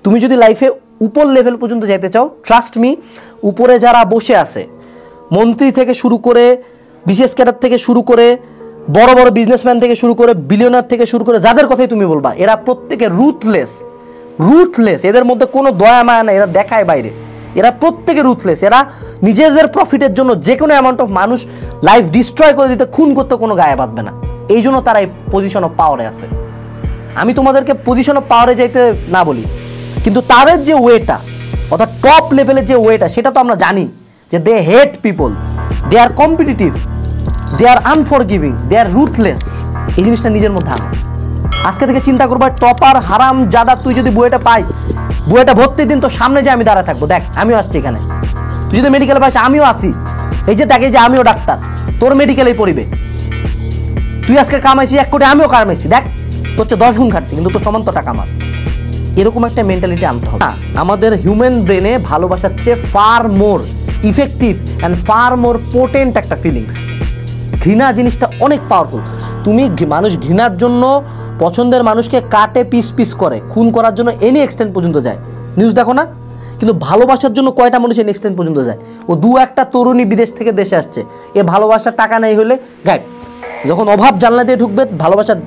তুমি যদি লাইফে উপর লেভেল পর্যন্ত যেতে চাও, ট্রাস্ট মি, উপরে যারা বসে আছে, মন্ত্রী থেকে শুরু করে, বিশেষ ক্যাডার থেকে শুরু করে, বড় বড় বিজনেসম্যান থেকে শুরু করে, বিলিয়নার থেকে শুরু করে, যাদের কথাই তুমি বলবা, এরা প্রত্যেকে রুথলেস। এদের মধ্যে কোনো দয়া মায়া নাই, এরা দেখায় বাইরে। এরা প্রত্যেকে রুথলেস। এরা নিজেদের প্রফিটের জন্য যে কোনো অ্যামাউন্ট অফ মানুষ লাইফ ডিস্ট্রয় করে দিতে, খুন করতে কোনো গায়ে বাঁধবে না। এই জন্য তারা এই পজিশন অফ পাওয়ারে আছে। আমি তোমাদেরকে পজিশন অফ পাওয়ারে যাইতে না বলি, কিন্তু তাদের যে ওয়েটা, অর্থাৎ টপ লেভেলের যে ওয়েটা, সেটা তো আমরা জানি যে দে হেট পিপল, দে আর কম্পিটিটিভ, দে আর আনফরগিভিং, দে আর রুথলেস। এই জিনিসটা নিজের মধ্যে আনো। আজকে থেকে চিন্তা করবা, টপার হারাম জাদা তুই যদি বুয়েটা পাই, বুয়েটা ভর্তি দিন তো সামনে যে আমি দাঁড়া থাকবো, দেখ আমিও আসছি এখানে। তুই যদি মেডিকেল পাইস, আমিও আসি। এই যে দেখে যে আমিও ডাক্তার, তোর মেডিকেলেই পড়িবে। তুই আজকে কামাইছি 1 কোটি, আমিও কামাইছি, দেখ তোর চেয়ে 10 গুণ খাচ্ছি, কিন্তু তোর সমান তো টাকা আমার। এরকম একটা মেন্টালিটি আনতে হবে। আমাদের হিউম্যান ব্রেনে ভালোবাসার চেয়ে fur more effective and far more potent একটা ফিলিংস। ঘৃণা জিনিসটা অনেক পাওয়ারফুল। তুমি মানুষ ঘৃণার জন্য পছন্দের মানুষকে কাটে পিস পিস করে, খুন করার জন্য এনি এক্সটেন্ট পর্যন্ত যায়, নিউজ দেখো না? কিন্তু ভালোবাসার জন্য কয়টা মানুষ এনি এক্সটেন্ট পর্যন্ত যায়? ও 2-1টা তরুণী বিদেশ থেকে দেশে আসছে, এ ভালোবাসার টাকা নেই হলে গায়েব। যখন অভাব জানলা দিয়ে ঢুকবে, ভালোবাসার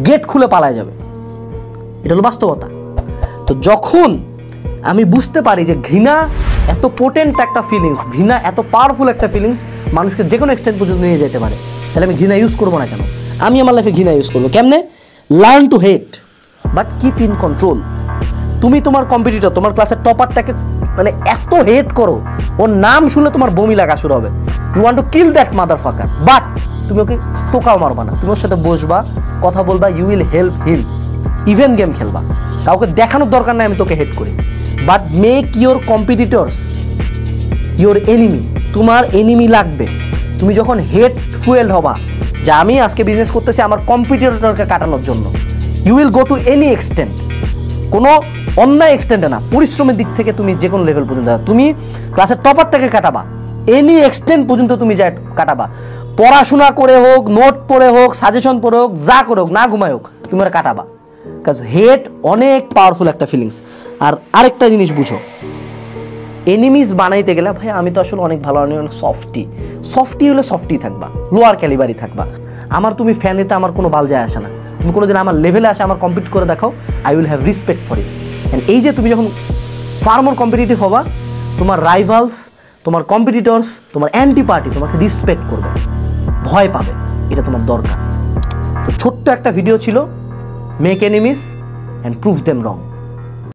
গেট খুলে পালায় যাবে। এটা হলো বাস্তবতা। তো যখন আমি বুঝতে পারি যে ঘৃণা এত পোটেন্ট একটা ফিলিংস, ঘৃণা এত পাওয়ারফুল একটা ফিলিংস, মানুষকে যে কোনো এক্সটেন্ট পর্যন্ত নিয়ে যেতে পারে, তাহলে আমি ঘৃণা ইউজ করবো না কেন? আমি আমার লাইফে ঘৃণা ইউজ করবো কেমনে? Learn to hate but keep in control. তুমি তোমার কম্পিটিটর, তোমার ক্লাসের টপারটাকে মানে এত হেট করো, ওর নাম শুনলে তোমার বমি লাগা শুরু হবে। You want to kill that motherfucker, but তুমি ওকে টোকাও মারবা না, তুমি ওর সাথে বসবা, কথা বলবা, you will help him, even game খেলবা। কাউকে দেখানোর দরকার নাই আমি তোকে হেট করি, but make your competitors your enemy. তোমার এনিমি লাগবে। তুমি যখন হেট ফুয়েল হবা, যে আমি আজকে বিজনেস করতেছি আমার কম্পিটিটরকে কাটানোর জন্য, you will go to any extent. কোনো অন্যায় এক্সটেন্টে না, পরিশ্রমের দিক থেকে তুমি যে কোনো লেভেল পর্যন্ত, তুমি ক্লাসের টপারটাকে কাটাবা, এনি এক্সটেন্ট পর্যন্ত তুমি যা কাটাবা। পড়াশোনা করে হোক, নোট পড়ে হোক, সাজেশন পড়ে হোক, যা করে হোক, না ঘুমায় হোক, তুমি ওরা কাটাবা। কাজ হেট অনেক পাওয়ারফুল একটা ফিলিংস। আর আরেকটা জিনিস বুঝো, এনিমিজ বানাইতে গেলে, ভাই আমি তো আসলে অনেক ভালো, অনেক সফটি হলে সফটি থাকবা, লোয়ার ক্যালিবারি থাকবা। আমার তুমি ফ্যান দিতে আমার কোনো বাল যায় আসে না। তুমি কোনোদিন আমার লেভেলে আসে আমার কম্পিট করে দেখাও, I will have respect for it. And এই যে তুমি যখন ফার মোর কম্পিটিটিভ হবা, তোমার রাইভালস, তোমার কম্পিটিটরস, তোমার অ্যান্টি পার্টি তোমাকে রেসপেক্ট করবে, ভয় পাবে। এটা তোমার দরকার। তো ছোট্ট একটা ভিডিও ছিল, make enemies and prove them wrong.